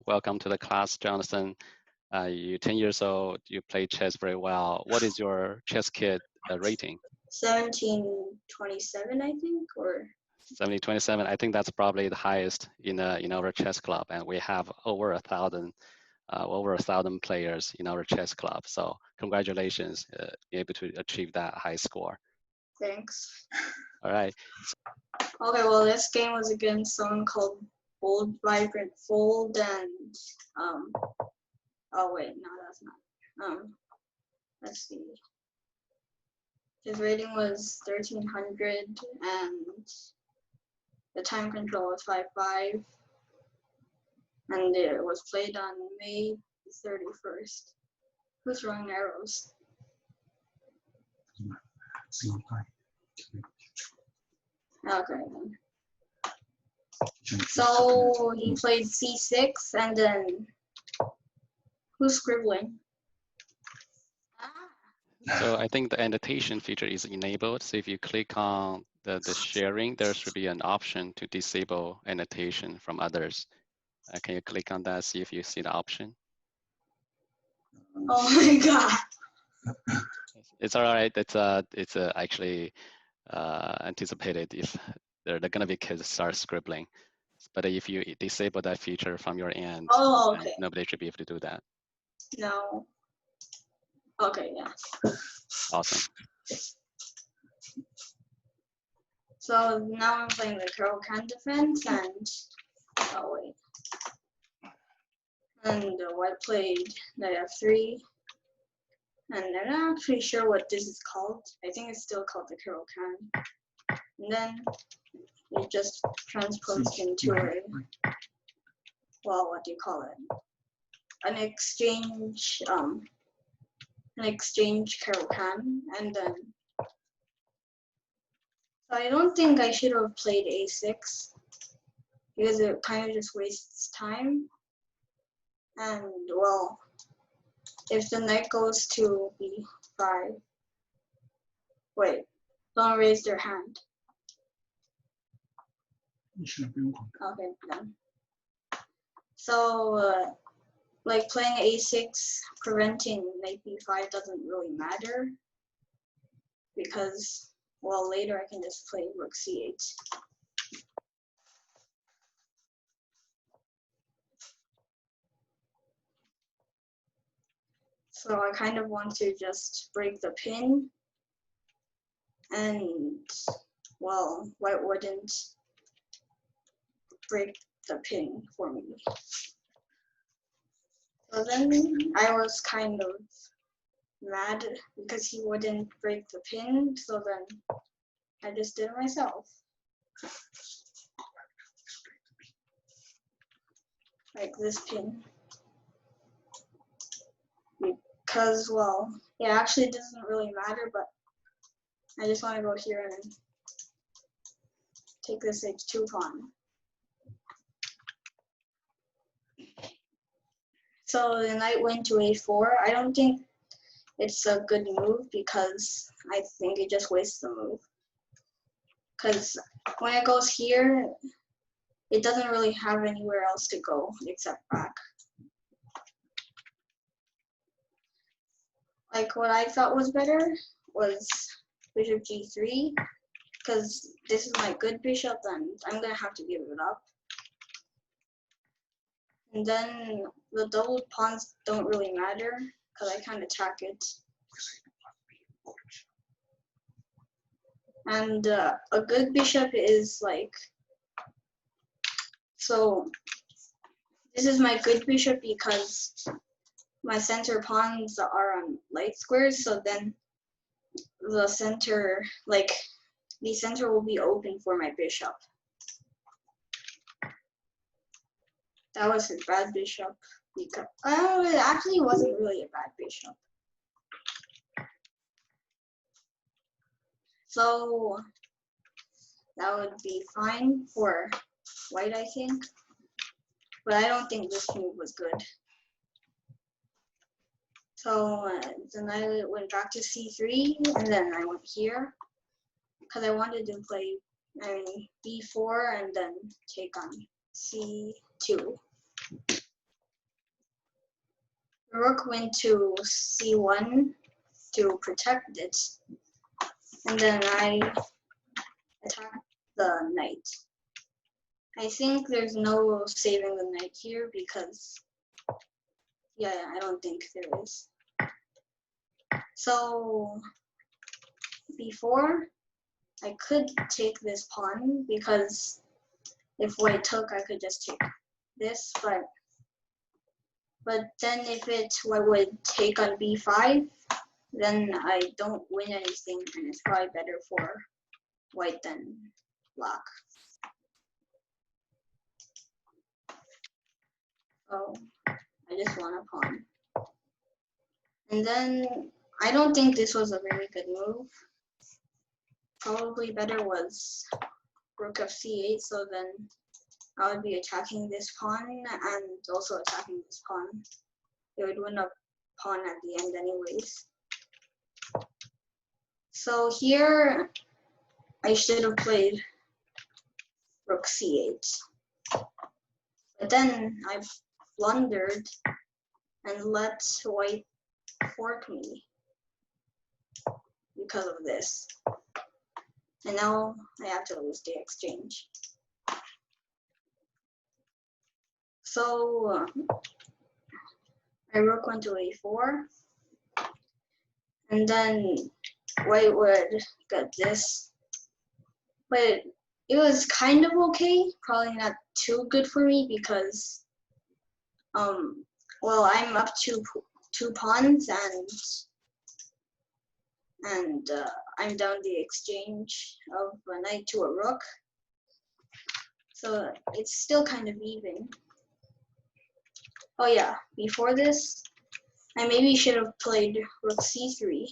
welcome to the class, Jonathan. You're 10 years old, you play chess very well. What is your chess kit rating? 1727, I think, or 1727. I think that's probably the highest in our chess club, and we have over 1,000 players in our chess club. So congratulations, be able to achieve that high score. Thanks. All right. Okay, well, this game was against someone called Bold Vibrant Fold, and oh wait, no, that's not. Let's see. His rating was 1300, and the time control was 5-5, and it was played on May 31st. Who's throwing arrows? Okay, then. So he played c6, and then who's scribbling? So I think the annotation feature is enabled. So if you click on the sharing, there should be an option to disable annotation from others. Can you click on that, see if you see the option? Oh my god. It's all right. It's actually anticipated if they're going to be kids start scribbling. But if you disable that feature from your end, okay. Nobody should be able to do that. No. Okay, yeah. Awesome. So now I'm playing the Carol Can defense, and oh wait. And white played knight f3. And I'm not actually sure what this is called. I think it's still called the Carol Can. And then it just transposed into a, well, what do you call it? An exchange Carol Can, and then so I don't think I should have played a6 because it kind of just wastes time. And well, if the knight goes to b5, wait, don't raise their hand. Okay, done. So like playing a6, preventing knight b5 doesn't really matter because, well, later I can just play rook c8. So I kind of want to just break the pin, and well, white wouldn't break the pin for me. So then I was kind of mad because he wouldn't break the pin, so then I just did it myself. Like this pin. Because, well, yeah, actually it doesn't really matter, but I just want to go here and take this h2 pawn. So the knight went to a4. I don't think it's a good move because I think it just wastes the move. Because when it goes here, it doesn't really have anywhere else to go except back. Like what I thought was better was bishop g3, because this is my good bishop and I'm going to have to give it up. And then the doubled pawns don't really matter because I can't attack it. And a good bishop is like, so this is my good bishop because my center pawns are on light squares, so then the center, like the center will be open for my bishop. That was his bad bishop because it actually wasn't really a bad bishop. So that would be fine for white, I think. But I don't think this move was good. So then I went back to c3, and then I went here because I wanted to play b4 and then take on c2. rook went to c1 to protect it, and then I attacked the knight. I think there's no saving the knight here because, yeah, I don't think there is. So before, I could take this pawn because if white took, I could just take this, but then if white would take on b5, then I don't win anything, and it's probably better for white than black. So I just won a pawn. And then I don't think this was a very good move. Probably better was rook of c8, so then I would be attacking this pawn and also attacking this pawn. It would win a pawn at the end anyways. So here I should have played rook c8. But then I blundered and let white fork me because of this. And now I have to lose the exchange. So I rook went to a4. And then white would get this. But it was kind of okay. Probably not too good for me because, well, I'm up to two pawns and I'm down the exchange of a knight to a rook. So it's still kind of even. Oh yeah, before this, I maybe should have played rook c3.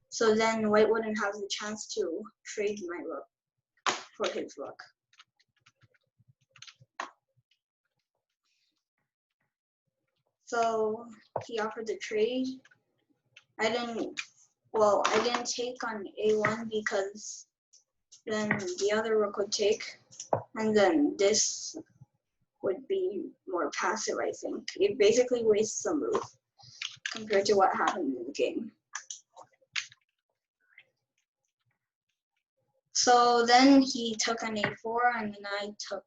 So then white wouldn't have the chance to trade my rook for his rook. So he offered the trade. I didn't take on a1 because then the other rook would take, and then this would be more passive, I think. It basically wastes a move compared to what happened in the game. So then he took on a4, and then I took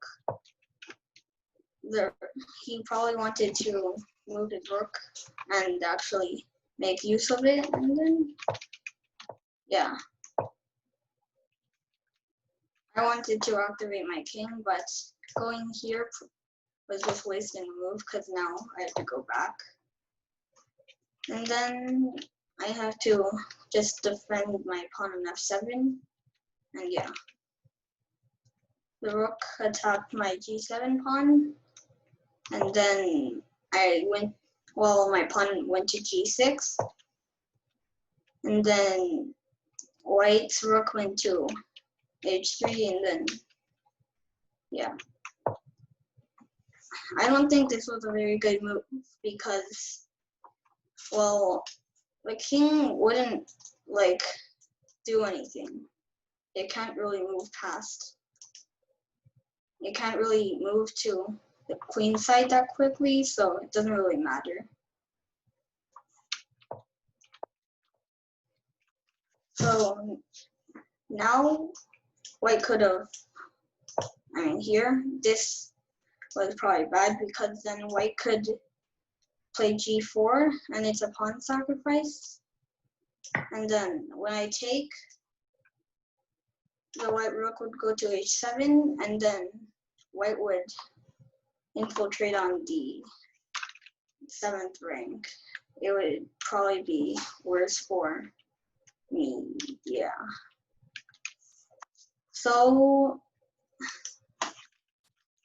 he probably wanted to move his rook and actually make use of it, and then, yeah. I wanted to activate my king, but going here was just wasting a move because now I have to go back. And then I have to just defend my pawn on f7, and yeah. The rook attacked my g7 pawn, and then my pawn went to g6, and then white's rook went to h3, and then, yeah. I don't think this was a very good move because, well, the king wouldn't, do anything. It can't really move past. It can't really move to the queen side that quickly, so it doesn't really matter. So now white could have, here, this was probably bad because then white could play g4 and it's a pawn sacrifice. And then when I take, the white rook would go to h7, and then white would infiltrate on the 7th rank. It would probably be worse for me, yeah. So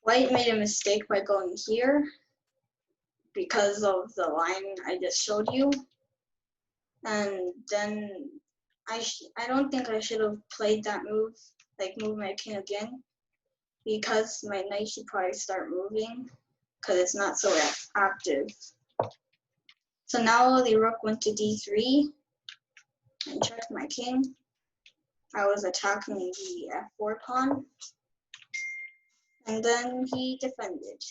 white made a mistake by going here because of the line I just showed you. And then I don't think I should have played that move, move my king again, because my knight should probably start moving because it's not so active. So now the rook went to d3 and checked my king. I was attacking the f4 pawn, and then he defended.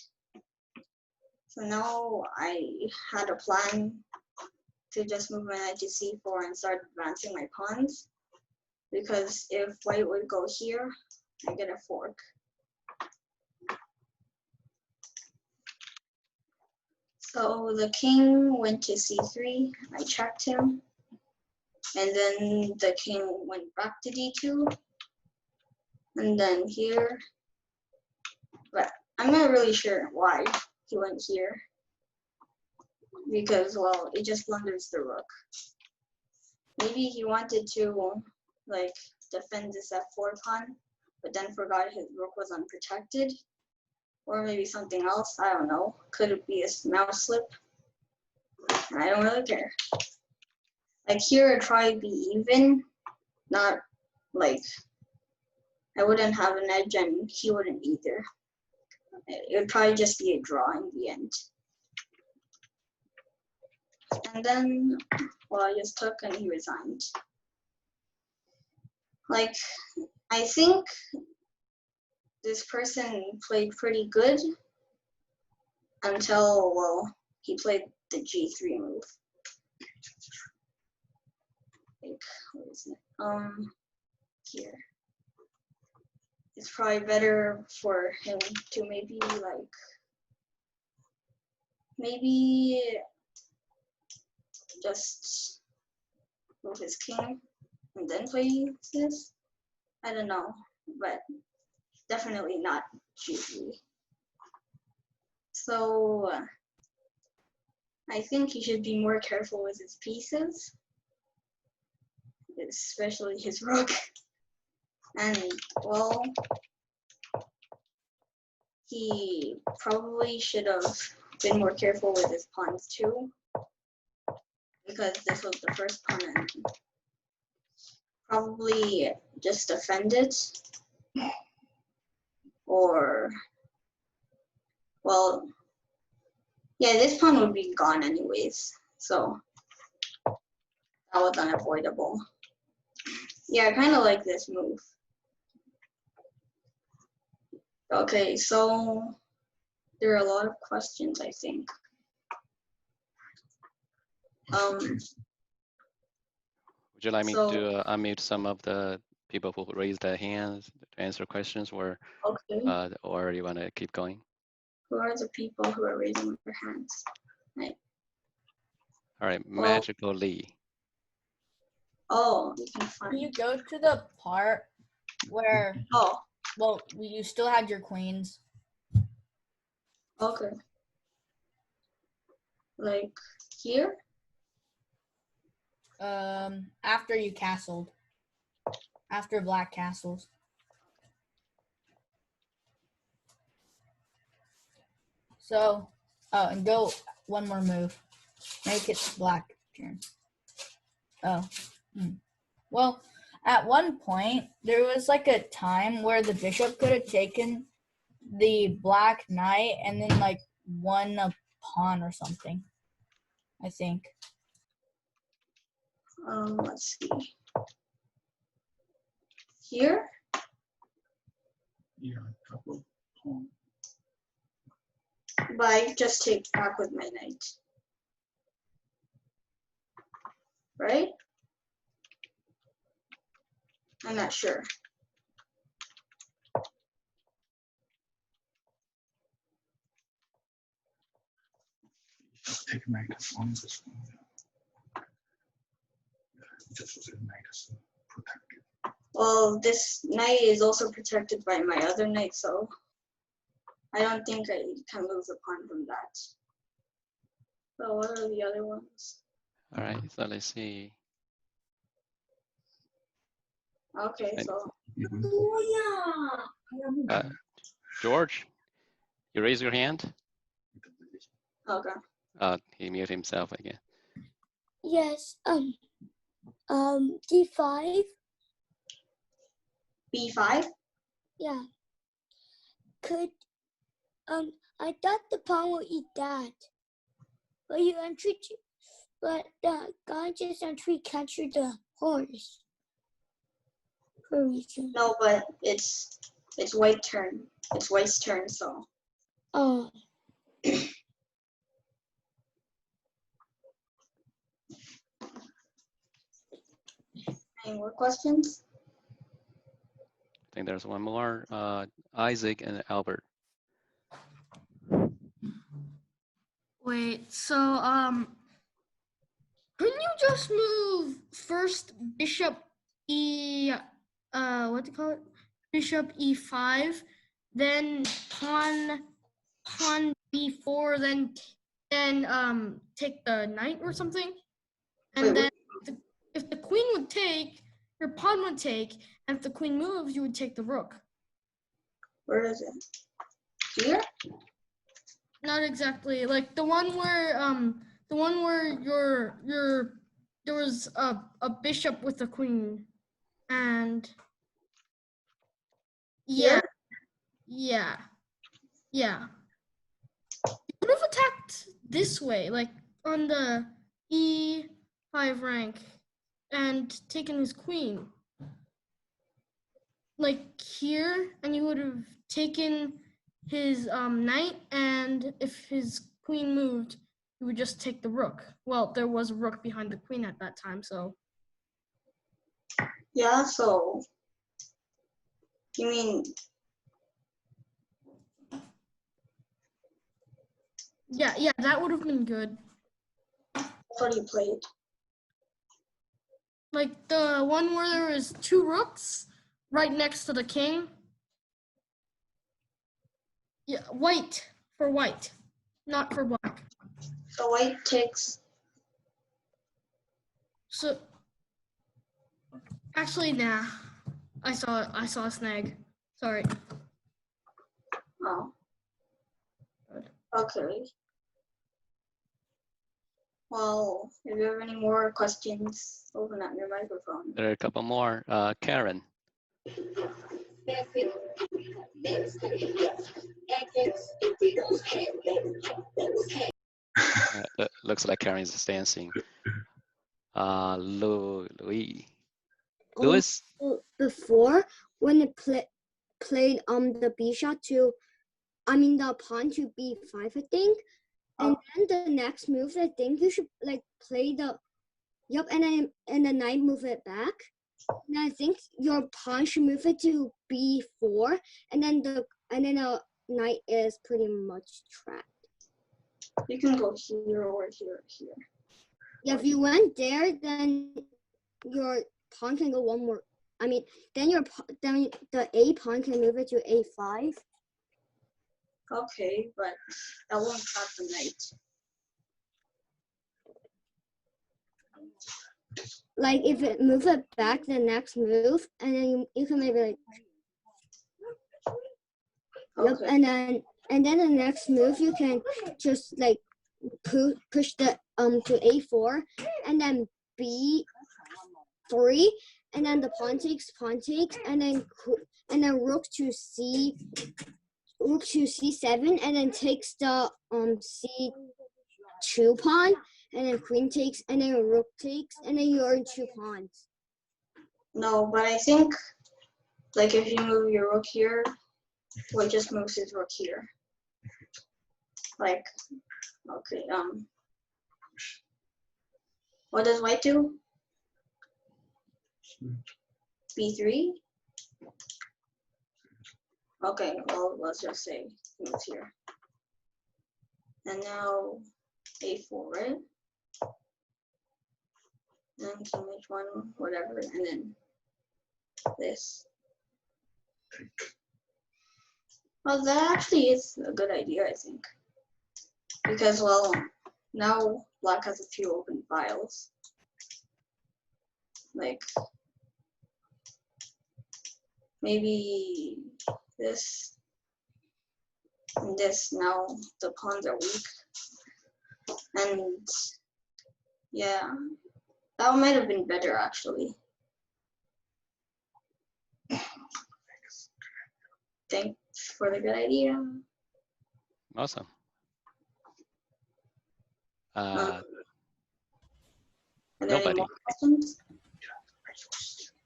So now I had a plan to just move my knight to c4 and start advancing my pawns. Because if white would go here, I get a fork. So the king went to c3, I checked him, and then the king went back to d2, and then here, but I'm not really sure why he went here, because, well, it just blunders the rook. Maybe he wanted to, like, defend this f4 pawn, but then forgot his rook was unprotected, or maybe something else, I don't know. Could it be a mouse slip? I don't really care. Like here, it'd probably be even, not like I wouldn't have an edge and he wouldn't either. It would probably just be a draw in the end. And then, well, I just took and he resigned. Like, I think this person played pretty good until, well, he played the g3 move. Like, what is it? Here. It's probably better for him to maybe just move his king and then play this. I don't know, but definitely not g3. So I think he should be more careful with his pieces, especially his rook. And, well, he probably should have been more careful with his pawns too, because this was the first pawn and probably just defend it, or, well, yeah, this pawn would be gone anyways, so that was unavoidable. Yeah, I kind of like this move. Okay, so there are a lot of questions, I think. Would you like me to unmute some of the people who raised their hands to answer questions, or you want to keep going? Who are the people who are raising their hands? Right. All right, Magical Lee. Oh, you can find. Can you go to the part where? Oh. Well, you still had your queens. Okay. Like here? After you castled. After black castles. So, oh, and go one more move. Make it black turn. Oh. Well, at one point, there was like a time where the bishop could have taken the black knight and then like won a pawn or something, I think. Let's see. Here? Yeah, a couple pawns. But I just take back with my knight. Right? I'm not sure. Take knight on this one. Just was a knight is protected. Well, this knight is also protected by my other knight, so I don't think I can lose a pawn from that. So what are the other ones? All right, so let's see. Okay, so. George, you raise your hand? Okay. He muted himself again. Yes. D5. B5? Yeah. Could I thought the pawn will eat that, but but the guy just captured the horse. For a reason. No, but it's white turn. It's white's turn, so. Oh. Any more questions? I think there's one more. Isaac and Albert. Wait, so couldn't you just move first bishop what do you call it? Bishop e5, then pawn b4, then take the knight or something? And Wait, then if the queen would take, your pawn would take, and if the queen moves, you would take the rook. where is it? Here? Not exactly. Like the one where there was a bishop with a queen, and yeah, Here? yeah. You could have attacked this way, like on the e5 rank, and taken his queen, like here, and you would have taken his knight, and if his queen moved, you would just take the rook. Well, there was a rook behind the queen at that time, so. Yeah, so you mean Yeah, that would have been good. what you played? Like the one where there was two rooks right next to the king. Yeah, white for white, not for black. So white takes. So actually, nah. I saw a snag. Sorry. Oh. Good. Okay. Well, if you have any more questions, open up your microphone. There are a couple more. Karen. Looks like Karen is dancing. Louis. Louis? Before, when it played the bishop to, the pawn to b5, I think. And then the next move, I think you should like play the, and the knight move it back. And I think your pawn should move it to b4, and then the knight is pretty much trapped. You can go here or here or here. Yeah, if you went there, then your pawn can go one more. Then then the a pawn can move it to a5. Okay, but that won't trap the knight. Like if it move it back the next move, and then you can maybe like. Okay. Yep, and then the next move you can just like push the to a4, and then b3, and then the pawn takes, and then rook to c7, and then takes the c2 pawn, and then queen takes, and then rook takes, and then you're in 2 pawns. No, but I think like if you move your rook here, white just moves his rook here. Like, okay, what does white do? b3? Okay, well, let's just say he moves here. And now a4, right? And king h1, whatever, and then this. Well, that actually is a good idea, I think. Because, well, now black has a few open files. Like, maybe this and this. Now the pawns are weak. And, yeah, that might have been better, actually. Thanks for the good idea. Awesome. And any Nobody. more questions?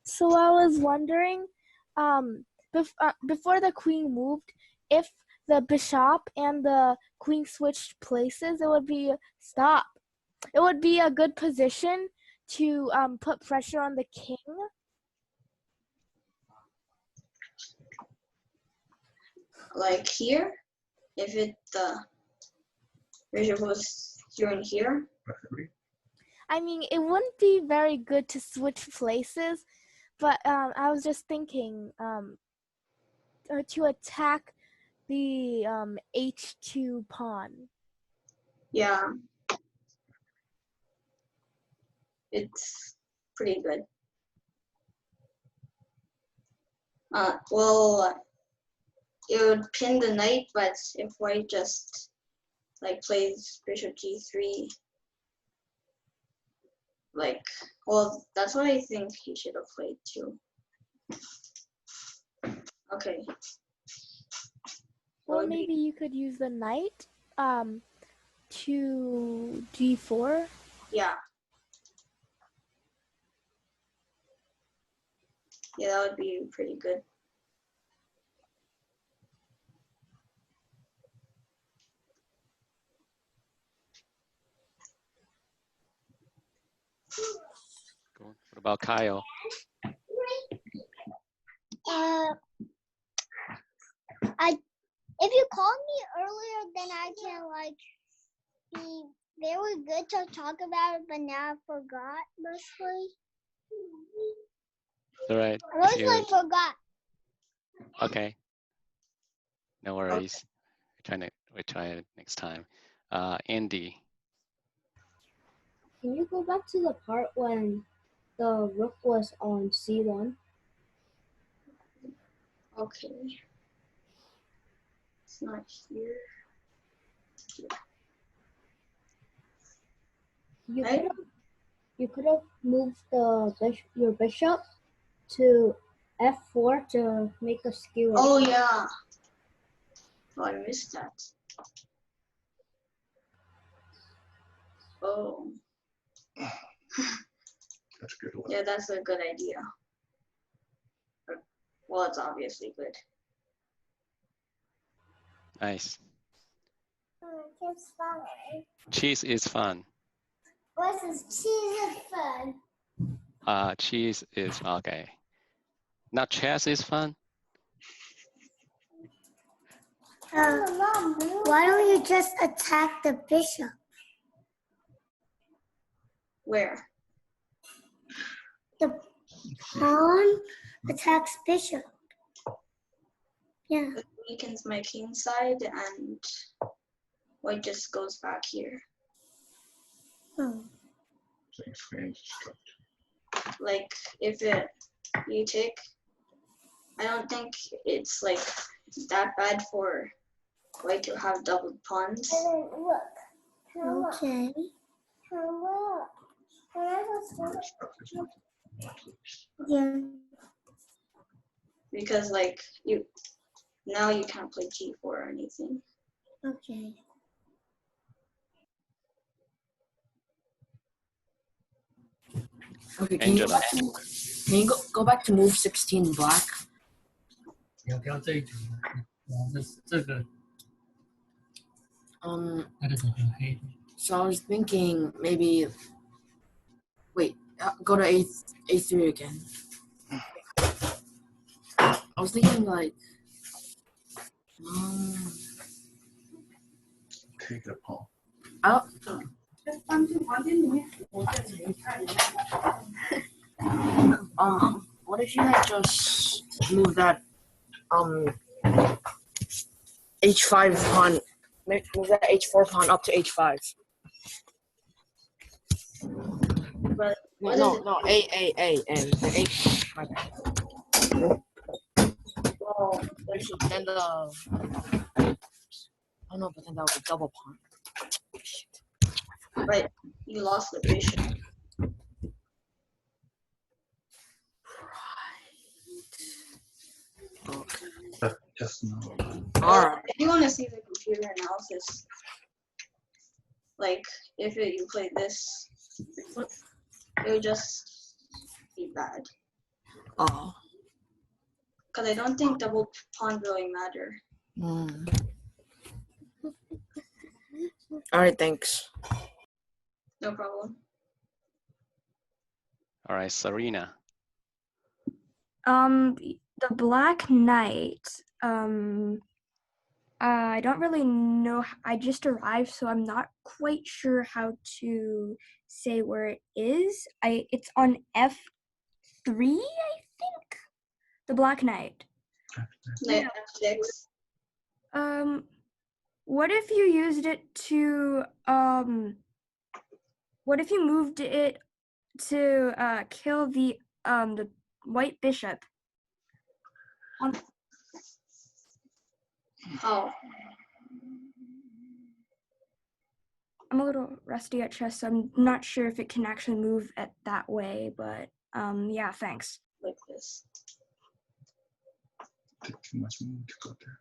So I was wondering, before the queen moved, if the bishop and the queen switched places, it would be stop. It would be a good position to put pressure on the king? Like here, if it bishop was here and here. I mean, it wouldn't be very good to switch places, but I was just thinking to attack the h2 pawn. Yeah, it's pretty good. Well, it would pin the knight, but if white just like plays bishop g3, like, well, that's what I think he should have played too. Okay. Well, maybe you could use the knight to g4. Yeah. Yeah, that would be pretty good. Cool. What about Kyle? If you called me earlier, then I can like be very good to talk about it, but now I forgot mostly. All right. I mostly forgot. Okay. No worries. We try it next time. Andy. Can you go back to the part when the rook was on c1? Okay. It's not here. You could have moved your bishop to f4 to make a skewer. Oh yeah. Oh, I missed that. Oh. That's a good one. Yeah, that's a good idea. Well, it's obviously good. Nice. It's fun. Cheese is fun. What is cheese is fun? Cheese is okay. Not chess is fun. Why don't you just attack the bishop? Where? The pawn attacks bishop. Yeah. It weakens my king side, and white just goes back here. Oh. Like if you take, I don't think it's like that bad for white to have doubled pawns. Okay. Yeah. Because like now you can't play g4 or anything. Okay. Okay, can you go back to move 16 black? 你要不要这一组呢？这个 那个是很黑的。 So I was thinking maybe. Wait, go to A3 again. I was thinking like. Take the pawn. What if you had just moved that H5 pawn, move that H4 pawn up to H5? But No, A, and the H. My bad. well, Then the. Oh no, but then that would be double pawn. Shit. but you lost the bishop. Okay. Just now. Alright. If you want to see the computer analysis, like if you play this, it would just be bad. Oh. Because I don't think double pawn really matter. Alright, thanks. No problem. All right, Serena. The Black Knight. I don't really know. I just arrived, so I'm not quite sure how to say where it is. It's on F3, I think. The Black Knight. Like F6. What if you used it to what if you moved it to kill the white bishop? Oh. I'm a little rusty at chess, so I'm not sure if it can actually move it that way, but yeah, thanks. Like this. Take too much move to go there.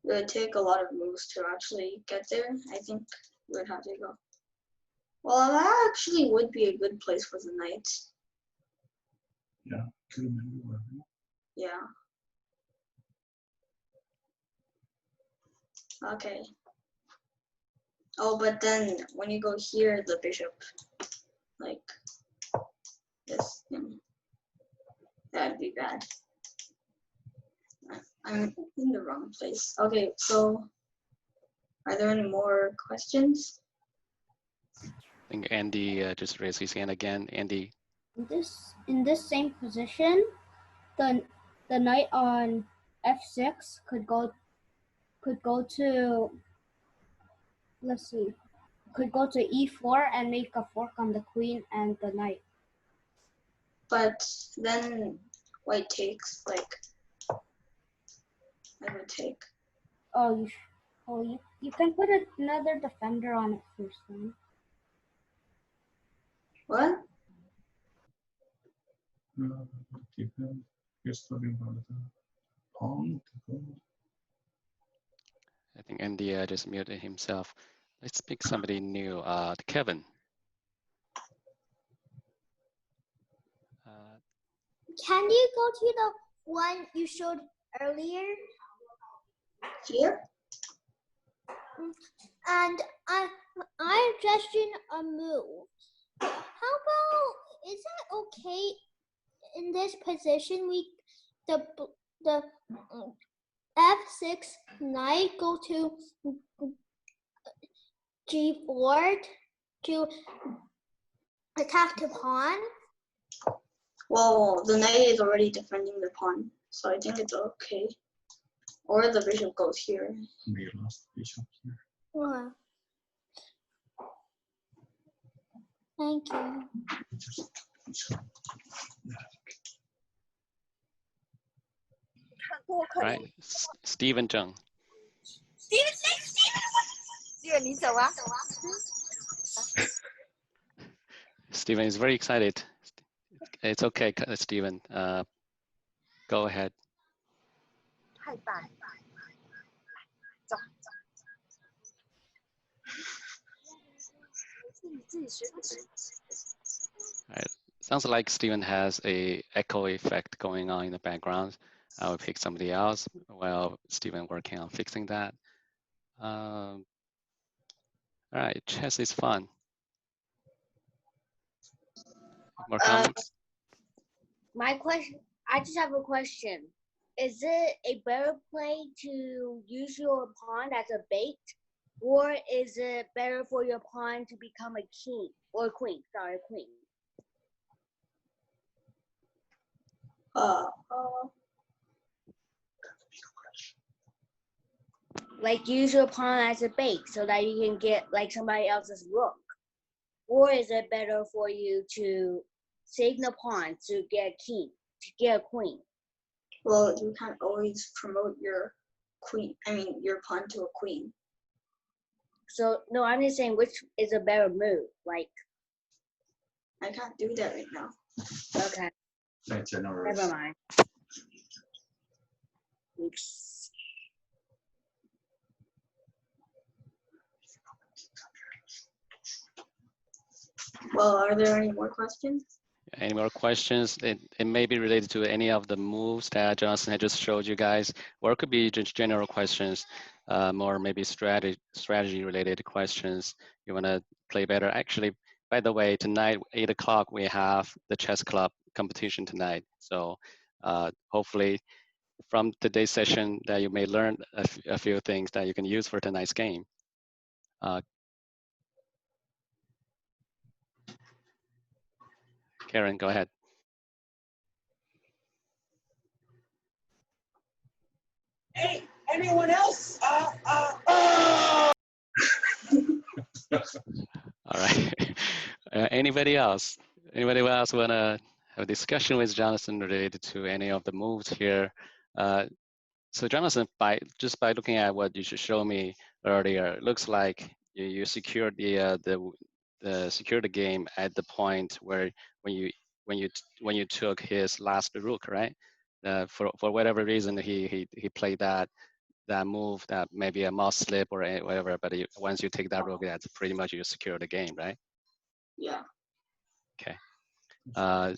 It would take a lot of moves to actually get there. I think we would have to go. Well, that actually would be a good place for the knight. Yeah, could have been wherever. Yeah. Okay. Oh, but then when you go here, the bishop, like this, that'd be bad. I'm in the wrong place. Okay, so are there any more questions? I think Andy just raised his hand again. Andy. In this same position, the knight on F6 could go to, let's see, could go to E4 and make a fork on the queen and the knight. But then white takes, like, I would take. Oh, you can put another defender on it first then. What? Keep him. He's talking about the pawn to go. I think Andy just muted himself. Let's pick somebody new. Kevin. Can you go to the one you showed earlier? Here? And I'm suggesting a move. How about, is that okay in this position? The F6 knight go to G4 to attack the pawn? Well, the knight is already defending the pawn, so I think it's okay. Or the bishop goes here. We lost the bishop here. Well, thank you. Right, Stephen Zheng. Steven, 你走啊。Stephen is very excited. It's okay, Stephen. Go ahead. 太棒。走。Right. Sounds like Stephen has a echo effect going on in the background. I will pick somebody else while Stephen working on fixing that. All right, chess is fun. More comments? My question, I just have a question. Is it a better play to use your pawn as a bait, or is it better for your pawn to become a king or queen? Sorry, queen. Like use your pawn as a bait so that you can get like somebody else's rook, or is it better for you to save the pawn to get a king, to get a queen? Well, you can't always promote your queen, your pawn to a queen. So, no, I'm just saying which is a better move, like. I can't do that right now. Okay. Never mind. Oops. Well, are there any more questions? Any more questions? It may be related to any of the moves that Johnson had just showed you guys, or it could be just general questions, more maybe strategy related questions. You want to play better. Actually, by the way, tonight 8 o'clock we have the chess club competition tonight. So hopefully from today's session that you may learn a few things that you can use for tonight's game. Karen, go ahead. Hey, anyone else? All right. Anybody else? Anybody else want to have a discussion with Jonathan related to any of the moves here? So Jonathan, just by looking at what you showed me earlier, it looks like you secured the secured the game at the point where when you took his last rook, right? For whatever reason he played that move, that maybe a mouse slip or whatever, but once you take that rook, that's pretty much you secure the game, right? Yeah. Okay. All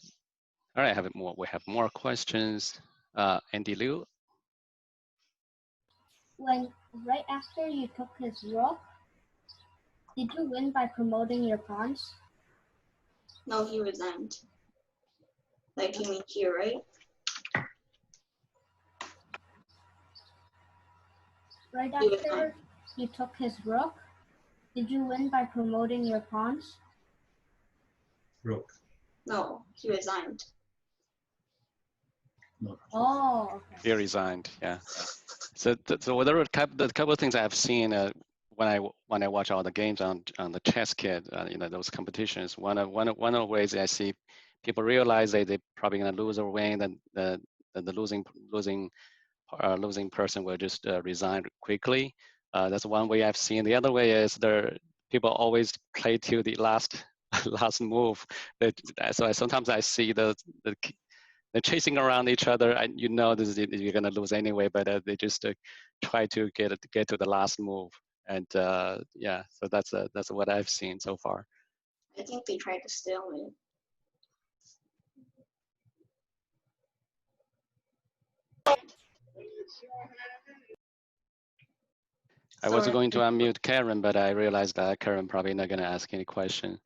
right, we have more questions. Andy Liu. When right after you took his rook, did you win by promoting your pawns? No, he resigned. Like you mean here, right? Right after you took his rook, did you win by promoting your pawns? Rook. No, he resigned. No. Oh, okay. He resigned, yeah. So there were the couple of things I've seen when I watch all the games on the chess kit, you know, those competitions. One of the ways I see people realize they're probably gonna lose or win, then the losing person will just resign quickly. That's one way I've seen. The other way is people always play to the last move. So sometimes I see they're chasing around each other, and you know you're gonna lose anyway, but they just try to get to the last move. And yeah, so that's what I've seen so far. I think they tried to steal it. I was going to unmute Karen, but I realized that Karen probably not going to ask any question.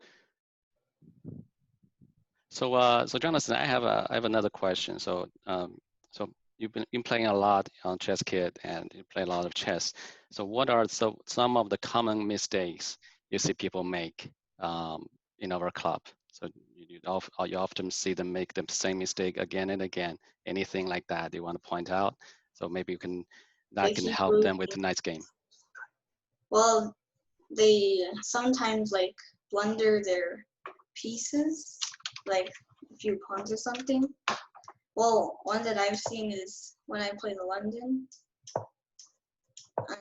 So, so Jonathan, I have another question. So, so you've been playing a lot on Chess Kit, and you play a lot of chess. So, what are some of the common mistakes you see people make in our club? So, you often see them make the same mistake again and again. Anything like that you want to point out? So maybe that can help them with tonight's game. Well, they sometimes like blunder their pieces, like a few pawns or something. Well, one that I've seen is when I play the London,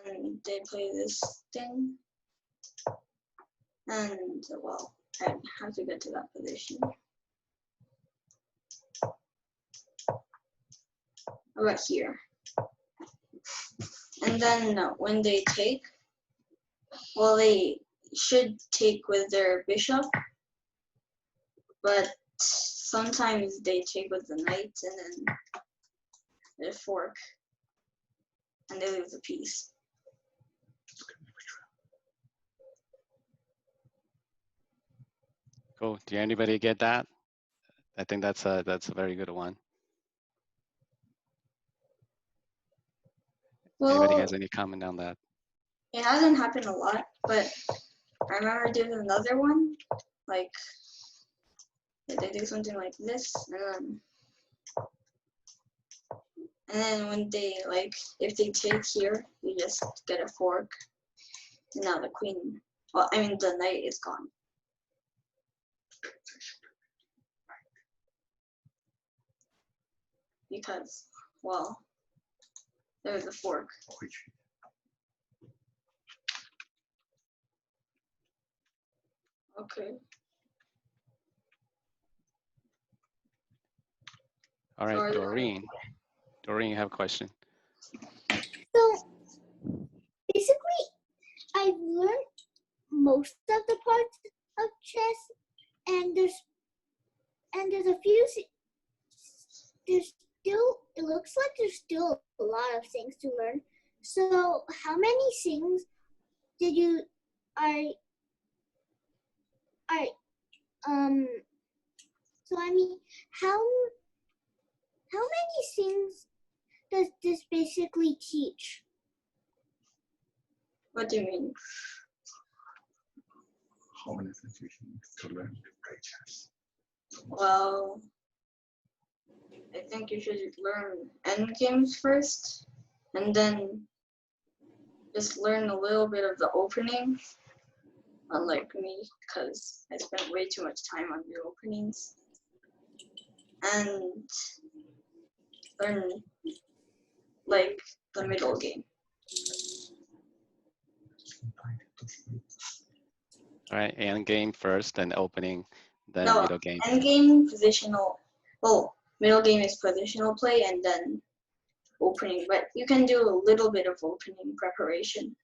and they play this thing, and well, I have to get to that position. Right here. And then when they take, well, they should take with their bishop, but sometimes they take with the knight and then they fork and they lose a piece. Cool. Do anybody get that? I think that's a very good one. Well, anybody has any comment on that? It hasn't happened a lot, but I remember doing another one, like they do something like this, and then when they like, if they take here, you just get a fork, and now the queen, well, I mean the knight is gone. Because, well, there's a fork. Okay. All right, Doreen. Doreen, you have a question. So basically, I've learned most of the parts of chess, and there's a few. There's still, it looks like there's still a lot of things to learn. So how many things did you are So I mean, how many things does this basically teach? What do you mean? How many things you need to learn to play chess? Well, I think you should learn endgames first, and then just learn a little bit of the opening, unlike me, because I spent way too much time on the openings. And learn like the middle game. All right, end game first, then opening, then No, middle game. end game positional. Well, middle game is positional play and then opening, but you can do a little bit of opening preparation.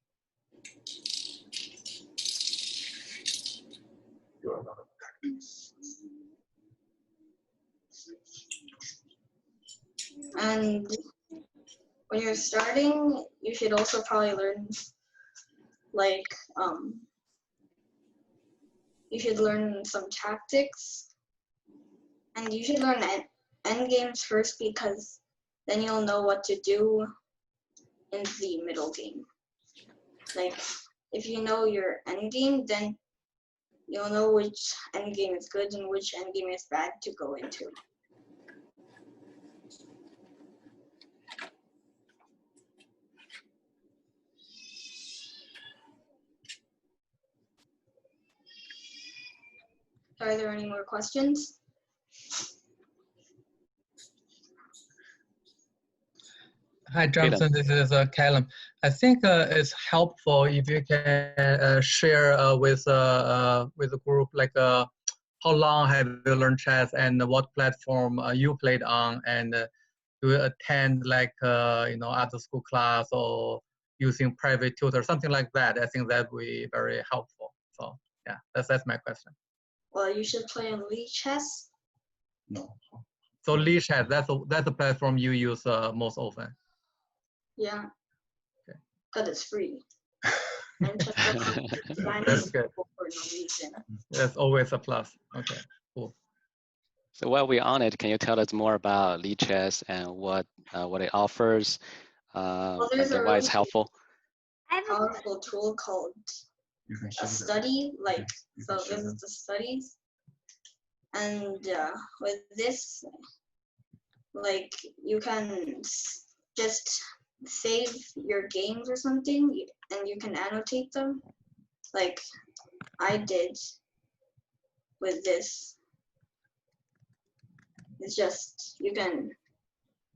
And when you're starting, you should also probably learn like you should learn some tactics, and you should learn end games first, because then you'll know what to do in the middle game. Like if you know your end game, then you'll know which end game is good and which end game is bad to go into. Are there any more questions? Hi, Johnson. This is Callum. I think it's helpful if you can share with the group, like how long have you learned chess and what platform you played on, and do you attend like after school class or using private tutor, something like that. I think that would be very helpful. So yeah, that's my question. Well, you should play on League Chess. No. So League Chess, that's the platform you use most often. Yeah. Okay. Because it's free. And That's good. for no reason. That's always a plus. Okay, cool. So while we're on it, can you tell us more about Lead Chess and what it offers, Well, and there's a why really it's helpful? powerful tool called a study. Like, so this is the studies. And with this, like, you can just save your games or something, and you can annotate them, like I did with this. It's just, you can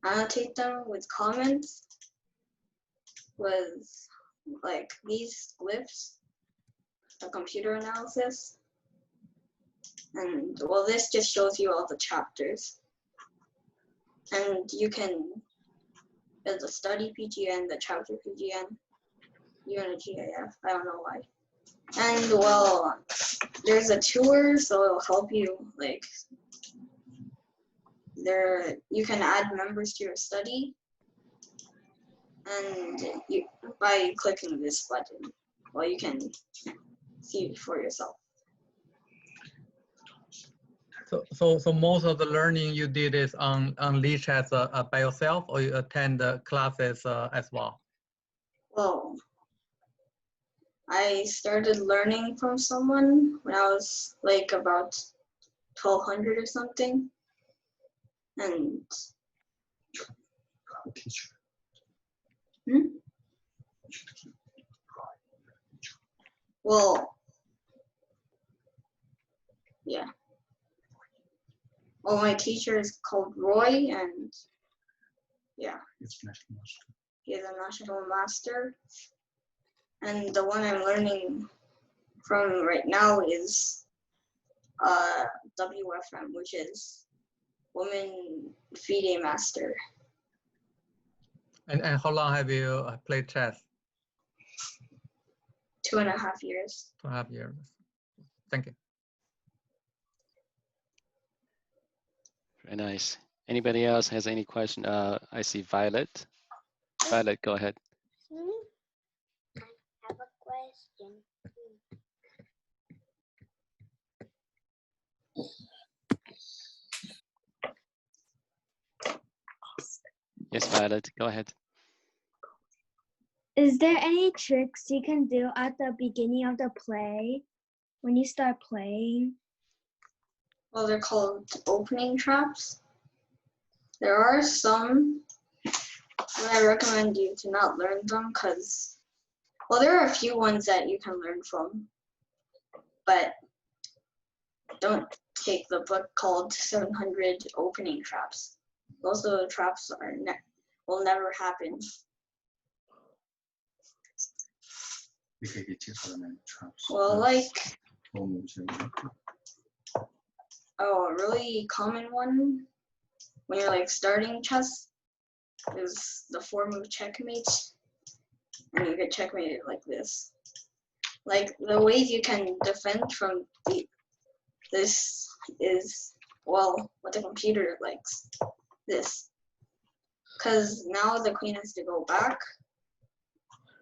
annotate them with comments, with like these glyphs, a computer analysis. And well, this just shows you all the chapters. And you can, there's a study PGN, the chapter PGN, even a GIF, I don't know why. And well, there's a tour, so it'll help you, like, you can add members to your study, and by clicking this button, well, you can see for yourself. So most of the learning you did is on League Chess by yourself, or you attend classes as well? Well, I started learning from someone when I was like about 1200 or something, and well, yeah. Well, my teacher is called Roy, and yeah, he's a national master. And the one I'm learning from right now is WFM, which is Woman FIDE Master. And how long have you played chess? 2.5 years. 2.5 years. Thank you. Very nice. Anybody else has any question? I see Violet. Violet, go ahead. I have a question. Yes, Violet, go ahead. Is there any tricks you can do at the beginning of the play when you start playing? Well, they're called opening traps. There are some, but I recommend you to not learn them because, well, there are a few ones that you can learn from, but don't take the book called 700 Opening Traps. Those of the traps will never happen. Well, like, a really common one when you're like starting chess is the 4-move checkmate, and you get checkmated like this. Like the ways you can defend from this is, well, what the computer likes, this. Because now the queen has to go back,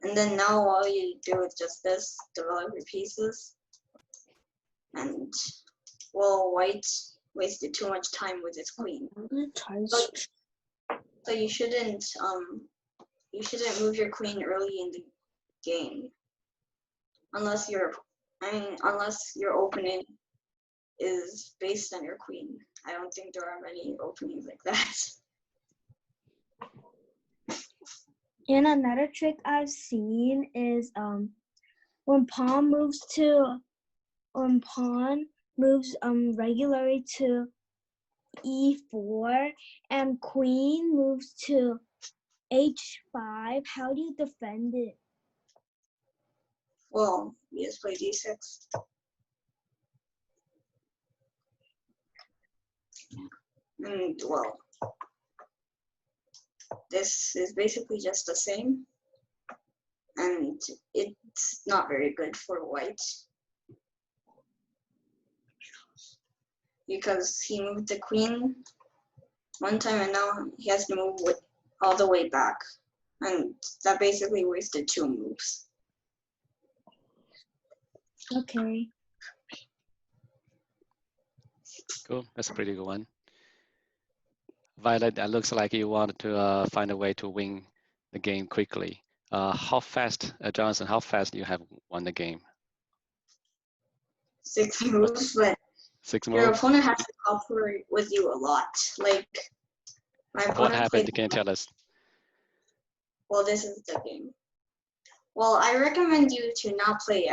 and then now all you do is just this, develop your pieces. And, well, white wasted too much time with his queen. So you shouldn't move your queen early in the game. Unless your opening is based on your queen. I don't think there are many openings like that. And another trick I've seen is when pawn moves regularly to e4 and queen moves to h5, how do you defend it? Well, you just play d6. And, well, this is basically just the same, and it's not very good for white because he moved the queen one time and now he has to move all the way back, and that basically wasted 2 moves. Okay. Cool, that's a pretty good one. Violet, it looks like you want to find a way to win the game quickly. How fast, Jonathan, how fast you have won the game? 6 moves, but 6 your moves? opponent has to cooperate with you a lot. Like, my opponent What happened? played, Can you tell us? well, this is the game. Well, I recommend you to not play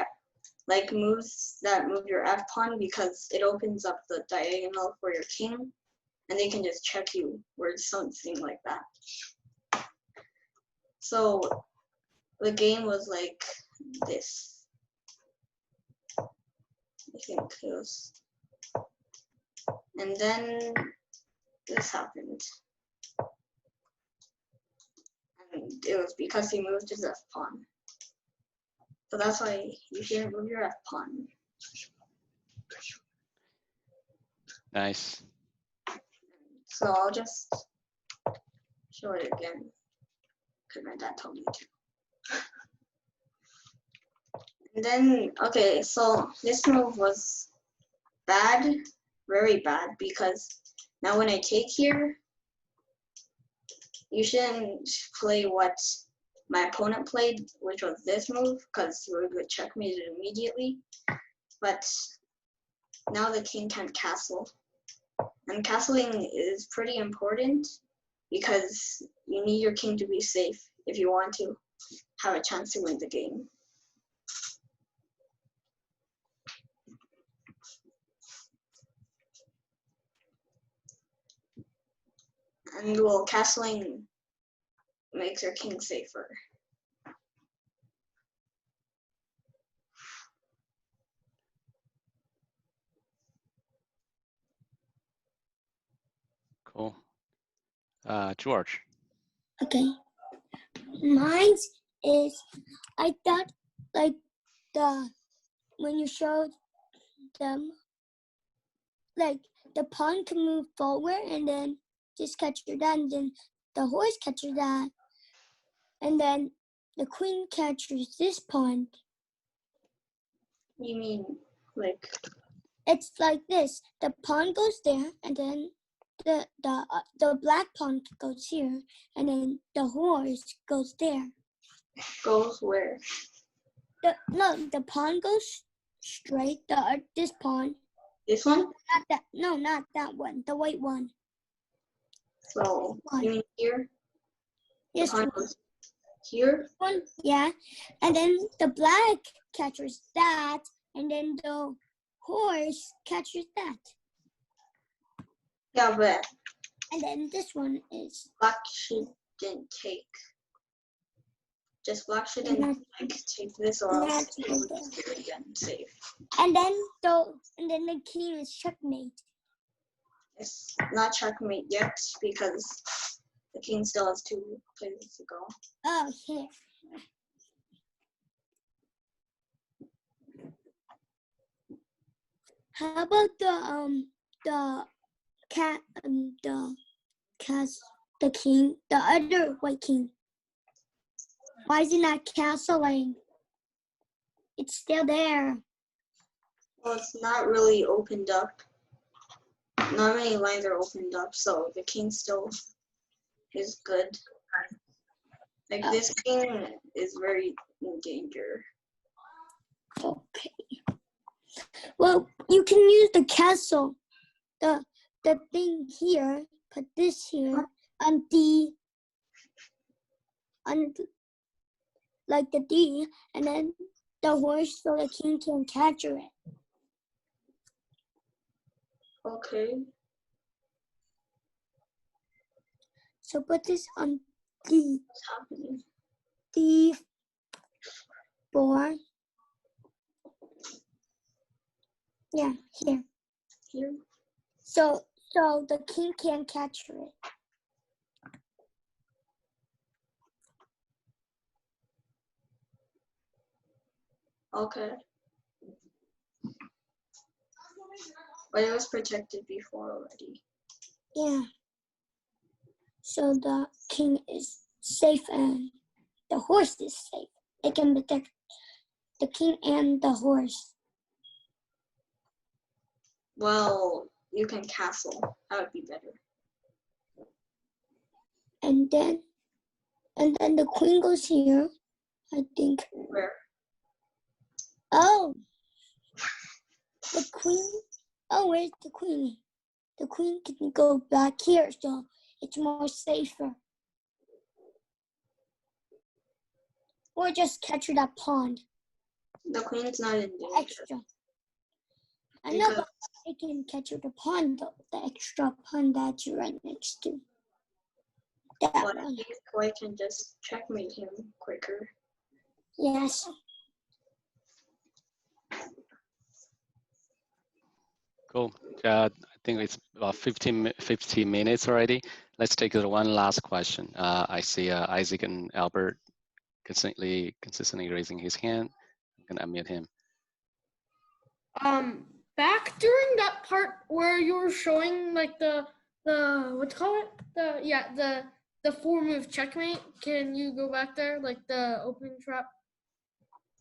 like moves that move your F pawn because it opens up the diagonal for your king, and they can just check you or something like that. So the game was like this. I think it was. And then this happened. And it was because he moved his F pawn. So that's why you shouldn't move your F pawn. Nice. So I'll just show it again because my dad told me to. And then, okay, so this move was bad, very bad, because now when I take here, you shouldn't play what my opponent played, which was this move, because you would get checkmated immediately. But now the king can't castle. And castling is pretty important because you need your king to be safe if you want to have a chance to win the game. And well, castling makes your king safer. Cool. George. Okay. Mine is, I thought like when you showed them, like the pawn can move forward and then just catch your dad, and then the horse catches that, and then the queen catches this pawn. You mean like? It's like this. The pawn goes there, and then the black pawn goes here, and then the horse goes there. Goes where? The pawn goes straight. This pawn. This one? Not that. No, not that one. The white one. So you mean here? This The pawn one. goes here. One, yeah, and then the black catches that, and then the horse catches that. Yeah, but. And then this one is. Black shouldn't take. Just black shouldn't like take this or else it would just do it again safe. And then the king is checkmate. It's not checkmate yet because the king still has 2 places to go. Oh, here. How about the king, the other white king? Why is it not castling? It's still there. Well, it's not really opened up. Not many lines are opened up, so the king still is good. Like this king is very in danger. Okay. Well, you can use the castle, the thing here. Put this here on D, like the D, and then the horse so the king can capture it. Okay. So put this on D. What's happening? D4. Yeah, here. Here. So the king can capture it. Okay. But it was protected before already. Yeah. So the king is safe and the horse is safe. It can protect the king and the horse. Well, you can castle. That would be better. And then the queen goes here, I think. Where? Oh, the queen. Oh, where's the queen? The queen can go back here, so it's more safer. Or just capture that pawn. The queen's not in danger. Extra. I know, but it can capture the pawn, though. The extra pawn that you're right next to. That But one. I think white can just checkmate him quicker. Yes. Cool. I think it's about 15 minutes already. Let's take one last question. I see Isaac and Albert consistently raising his hand. I'm gonna unmute him. Back during that part where you were showing like the what's called it? The 4-move checkmate. Can you go back there, like the opening trap?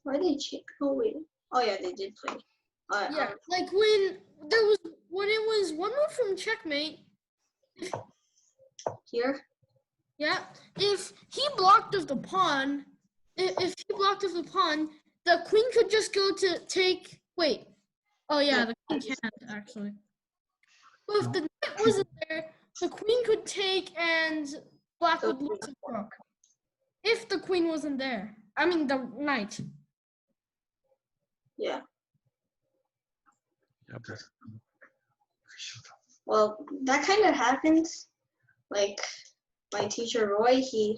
Why did check? Oh wait. Oh yeah, they did play. Yeah, like when it was 1 move from checkmate. Here? Yeah, if he blocked of the pawn, if he blocked of the pawn, the queen could just go to take. Wait. Oh yeah, the queen can't actually. But if the knight wasn't there, the queen could take and black would lose the rook. If the queen wasn't there, I mean the knight. Yeah. Well, that kind of happens. Like my teacher Roy, he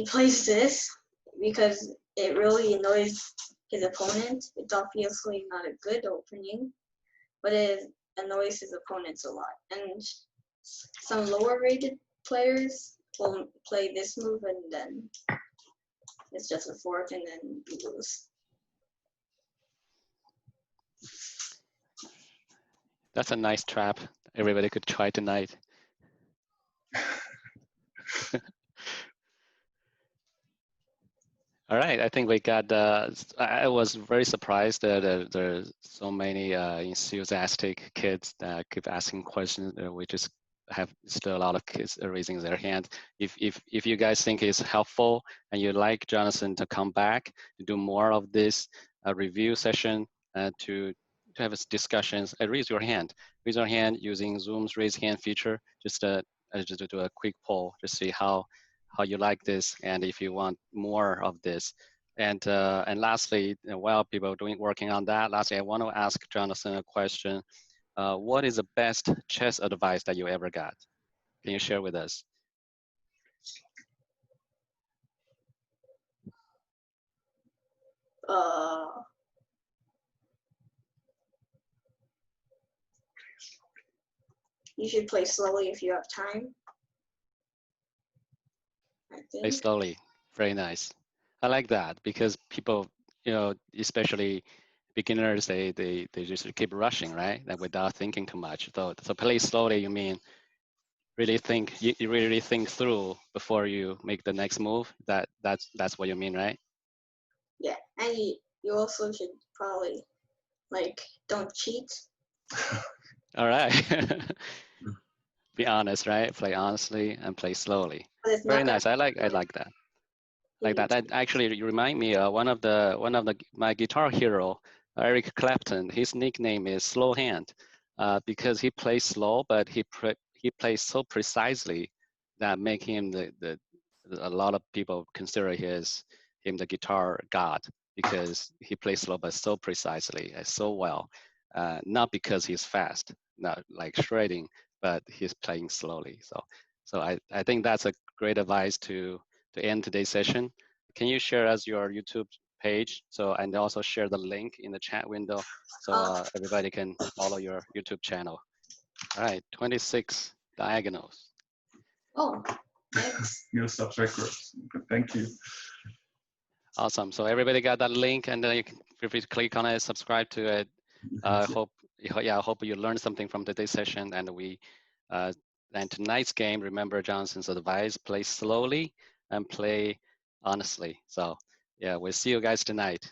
plays this because it really annoys his opponent. It's obviously not a good opening, but it annoys his opponents a lot. And some lower rated players will play this move and then it's just a fork and then you lose. That's a nice trap. Everybody could try tonight. All right, I think we got, I was very surprised that there's so many enthusiastic kids that keep asking questions. We just have still a lot of kids raising their hand. If you guys think it's helpful and you'd like Jonathan to come back to do more of this review session to have discussions, raise your hand. Raise your hand using Zoom's raise hand feature. Just to do a quick poll to see how you like this and if you want more of this. And lastly, while people are working on that, lastly, I want to ask Jonathan a question. What is the best chess advice that you ever got? Can you share with us? You should play slowly if you have time. Play slowly. Very nice. I like that because people, especially beginners, they just keep rushing, right? And without thinking too much. So play slowly, you mean really think, you really think through before you make the next move. That's what you mean, right? Yeah, and you also should probably don't cheat. All right. Be honest, right? Play honestly and play slowly. Very nice. I like that. Like that. That actually you remind me one of my guitar hero, Eric Clapton. His nickname is Slow Hand, because he plays slow, but he plays so precisely that make him a lot of people consider him the guitar god because he plays slow but so precisely and so well. Not because he's fast, not like shredding, but he's playing slowly. So I think that's a great advice to end today's session. Can you share us your YouTube page? And also share the link in the chat window so everybody can follow your YouTube channel. All right, 26 diagonals. Oh, thanks. Your subscribers. Thank you. Awesome. So everybody got that link, and then you can feel free to click on it, subscribe to it. I hope you learned something from today's session. And tonight's game, remember Johnson's advice: play slowly and play honestly. So yeah, we'll see you guys tonight.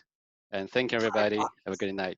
And thank you, everybody. Have a good night.